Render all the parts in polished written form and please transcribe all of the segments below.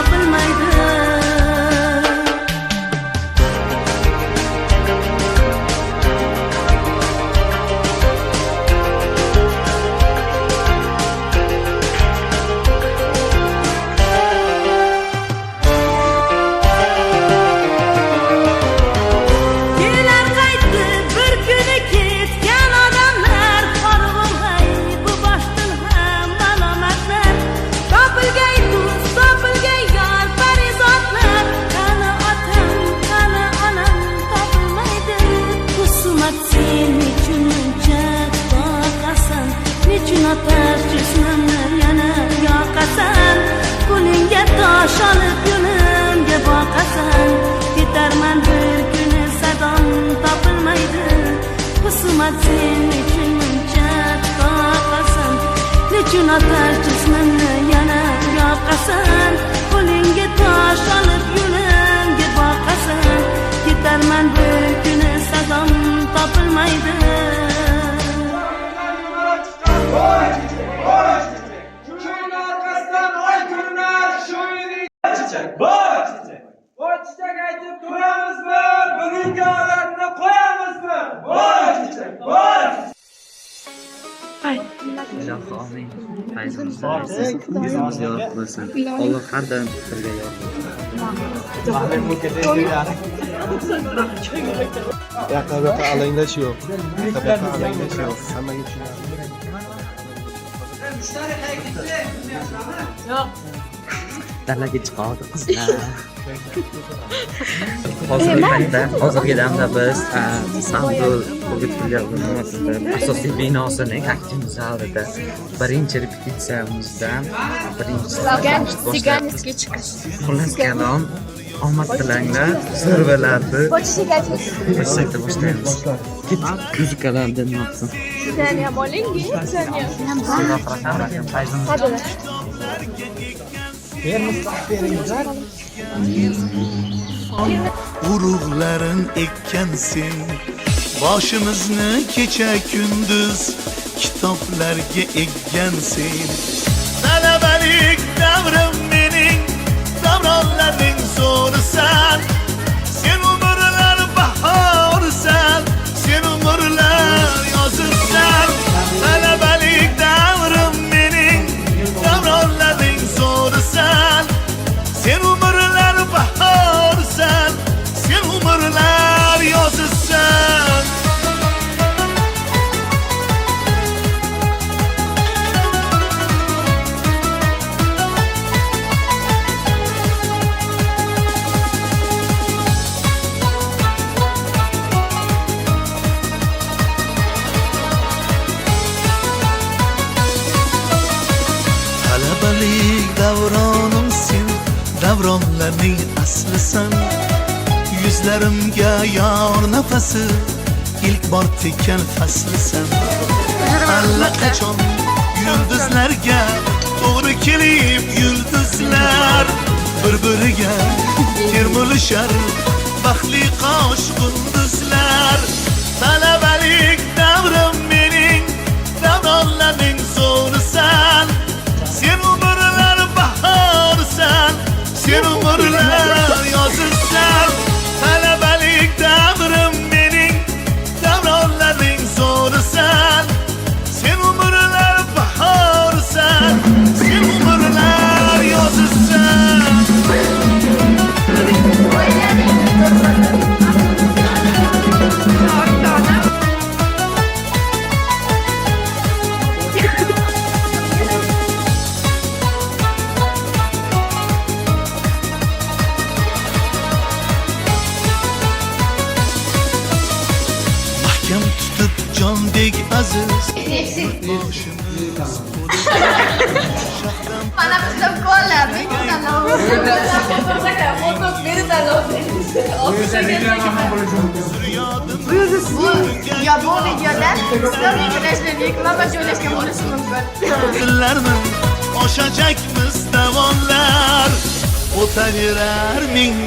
topilmaydi. Atar jismimni yana yoqasan, qo'lingga tosh olib yo'limga boqasan. Ketarman bir kuni sadom topilmaydi. Husumat sen uchun muncha toqasan. Nechun atar jismimni yana yoqasan, qo'lingga tosh olib yo'limga boqasan. Ketarman bir kuni sadom topilmaydi. Voy çiçek aytib turamizmi? Bugungi odatni qo'yamizmi? Voy çiçek, voy. Ilohi omin. Fayzimizni bersin. Yuzimiz yorug' bo'lsin. Alloh har doim bizga yor bo'lsin. Yaqinda alanglash yo'q. Tabiatda alanglash yo'q. Hammaga tushunarli. Yo'q. Dalaga chiqadi qizlar. Hozirgi damda biz Istanbul O'g'it filiali asosiy binosining aktiv zalida birinchi repetitsiyamizdan Siganskiy chiqish. Xullas kalom, omad tilanglar, zo'rvalarni boshlayta boshlaymiz. Muzikalardan yo'qsin. Sen ham olingi, sen ham. Hadi. Urug'larin ekkansen, boshimizni kecha kunduz kitoblarga ekkansen. Talabalik davrim mening, davronlaring zo'risan. Sen umrlar bahorsan, sen umrlar yozsan. Talabalik davrim mening, davronlaring zo'risan. Sen umrlar bahorsan, sen umrlar yozsan. Talabalik davronim sen, davronlarning aslisan. Yuzlarimga yor nafasi, ilk bor tekkan faslisan. Allaqachon yulduzlarga to'g'ri kelib yulduzlar bir-biriga termilishar baxtli qosh qunduzlar. Talabalik davrim mening, davronlarning zo'risan. Sen umrlar bahorsan, sen umrlar yozsan. Talabalik davrim mening, davronlaring zo'risan. Sen umrlar bahorsan, sen umrlar yozsan. Mahkam tutib jondek aziz. Mana bizda ko'rlar, men Ya bu videoda reklama joylashgan bo'lishi mumkin. Dillarni oshacakmiz davonlar. O'taverar ming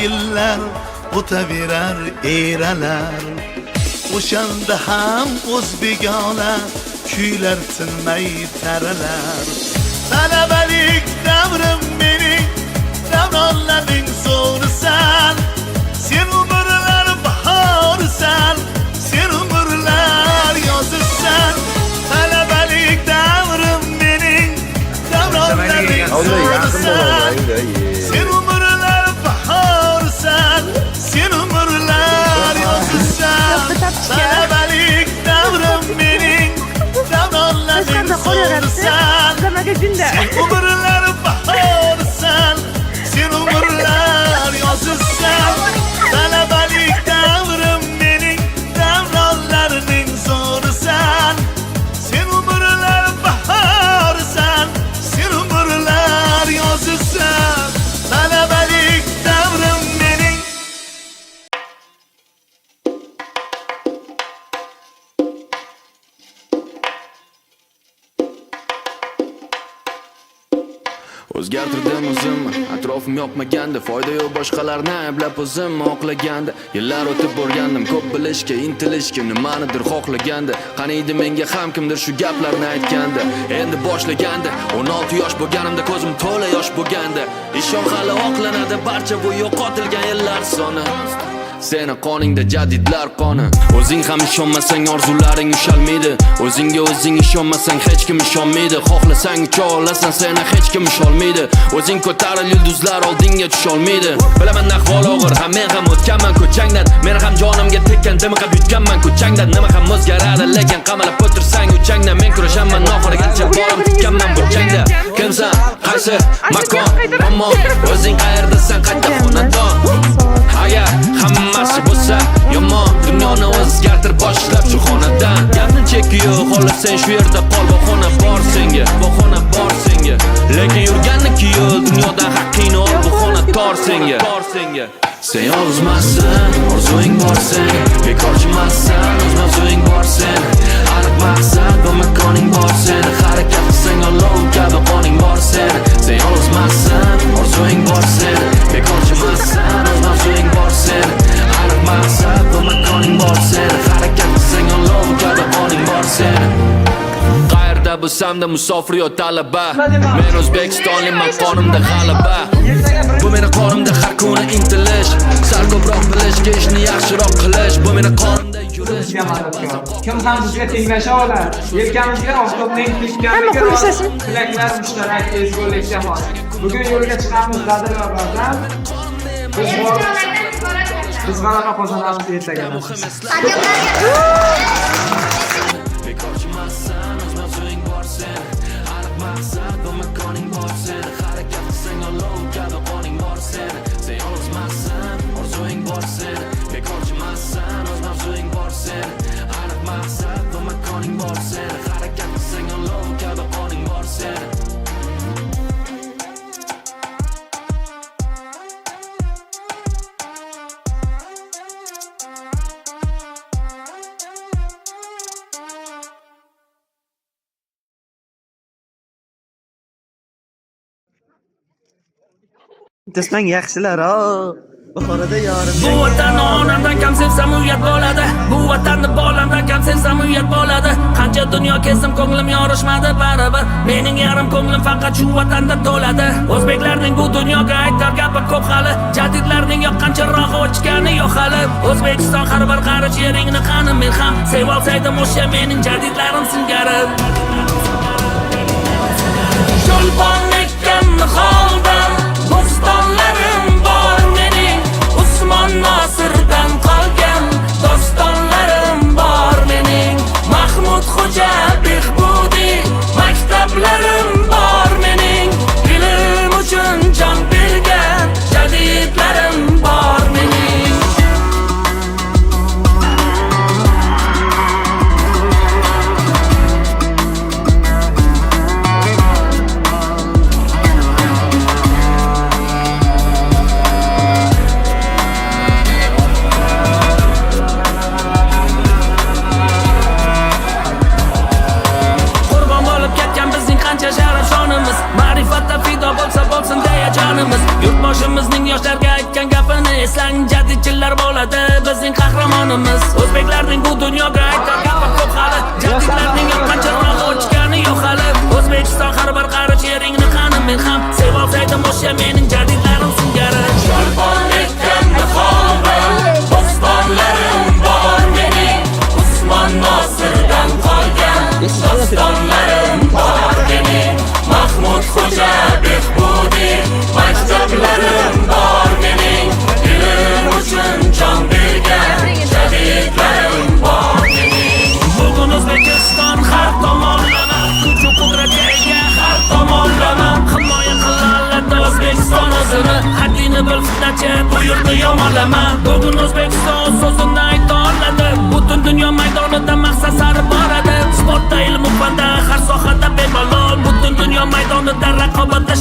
yillar, o'taverar eralar. O'shanda ham o'zbegona kuylar tinmay taralar. Talabalik davrim mening, yozursan. Sen umrlar bahorsan, sen umrlar yozursan. Talabalik davrim mening, davronlaring so'rsan. Sen umrlar bahorsan, sen umrlar yozursan. Talabalik davrim mening, davronlaring so'rsan. Sen umrlar bahorsan, sen umrlar yozursan. Talabalik davrim mening. O'zgartirdim o'zimni, atrofim yoqmaganda, foyda yo'q boshqalarni ayblab o'zim oqlaganda. Yillar o'tib borgandim, ko'p bilishga, intilishga, nimanidir xohlaganda. Qani edi menga ham kimdir shu gaplarni aytganda. Endi boshlaganda, 16 yosh bo'lganimda ko'zim to'la yosh bo'lganda. Ishon hali oqlanadi barcha bu yo'qotilgan yillar soni. Seni qoningda jadidlar qoni. O'zing ham ishonmasang orzularing ushalmaydi. O'zingga o'zing ishonmasang hech kim ishonmaydi. Xohlasang ucha olasan, seni hech kim usholmaydi. O'zing ko'taril yulduzlar oldinga tusholmaydi. Bilaman ahvol og'ir, ham men ham o'tganman ko'changdan. Men ham jonimga tekkan dimiqib yutganman ko'changdan. Nima ham o'zgaradi, lekin qamalib o'tirsang uchangdan. Men kurashaman oxirigacha borim tutganman burchangda. Kimsan, qaysi makon, ammo o'zing qayerdasan, qayta xonadon. Agar hammasi bo'lsa yomon, dunyoni o'zgartir boshlab shu xonadan. Gapni chekiyo, xohlasang shu yerda qol, bahona bor senga, bahona bor senga. Lekin yurganniki yo'l, dunyodan haqqingni ol, bahona tor senga. Sen yolg'izmassan, orzuing bor sen, bekorchimassan, o'z mavzuing bor sen. Aniq maqsad va makoning bor sen, harakat qilsang olov kabi qoning bor sen. Sen yolg'izmassan, orzuing bor sen, bekorchimassan, o'z mavzuing bor sen. Aniq maqsad va makoning bor sen, harakat qilsang olov kabi qoning bor sen. Qayerda bo'lsam-da musofir yo talaba, men O'zbekistonliman, qonimda g'alaba. Bu meni qonimda har kuni intilish, sal ko'proq bilishga ishni yaxshiroq qilish. Bu meni qonimda yurish. Kim ham bizga tenglasha oladi? Yelkamizga oftobning tekkanligi tilaklar mushtarak ezgulikka xos. Bugun yo'lga chiqamiz dadil va bazan. Biz g'alaba qozonamiz ertaga. Bekorchimassan, o'z mavzuing bor sen. Aniq maqsad va makoning bor sen. Harakat qilsang olov kabi qoning bor sen. Sen yolg'izmassan, orzuing bor sen. Bekorchimassan, o'z mavzuing bor sen. Aniq maqsad va makoning bor sen. Harakat qilsang olov kabi qoning bor sen. Desang yaxshilar, bahorada yorim. Bu vatanni onamdan kam sevsam uyat bo'ladi. Bu vatanni bolamdan kam sevsam uyat bo'ladi. Qancha dunyo kezdim, ko'nglim yorishmadi baribir. Mening yarim ko'nglim faqat shu vatanda to'ladi. O'zbeklarning bu dunyoga aytar gapi ko'p hali. Jadidlarning yoqqancha rohi o'chgani yo'q hali. O'zbekiston har bir qarich yeringni qani men ham sevolsaydim o'sha mening jadidlarim singari. Cho'lpon ekkanni holdan bo'stonlarim bor mening. Usmon Nosirdan qolgan dostonlarim bor mening. Mahmud Xo'ja Behbudiy maktablarim bor mening. Ilm uchun jon bergan jadidlarim bor mening. Ma'rifatda fido bo'lsa bo'lsin deya jonimiz. Yurtboshimizning yoshlarga aytgan gapini eslang, jadidchilar bo'ladi bizning qahramonimiz. O'zbeklarning bu dunyoga aytar gapi ko'p hali. Jadidlarning yoqqancha rohi o'chgani yo'q hali. O'zbekiston har bir qarich yeringni qani men ham sevolsaydim o'sha mening jadidlarim singari. Cho'lpon ekkanni holdan bo'stonlarim bor mening. Usmon Nosirdan qolgan dostonlarim bor mening. Mahmud Xo'ja Behbudiy yomonlaman. Bugun O'zbekiston so'zini ayta oladi. Butun dunyo maydonida maqsad sari boradi. Sportda, ilm-u fanda, har sohada bemalol. Butun dunyo maydonida raqobatda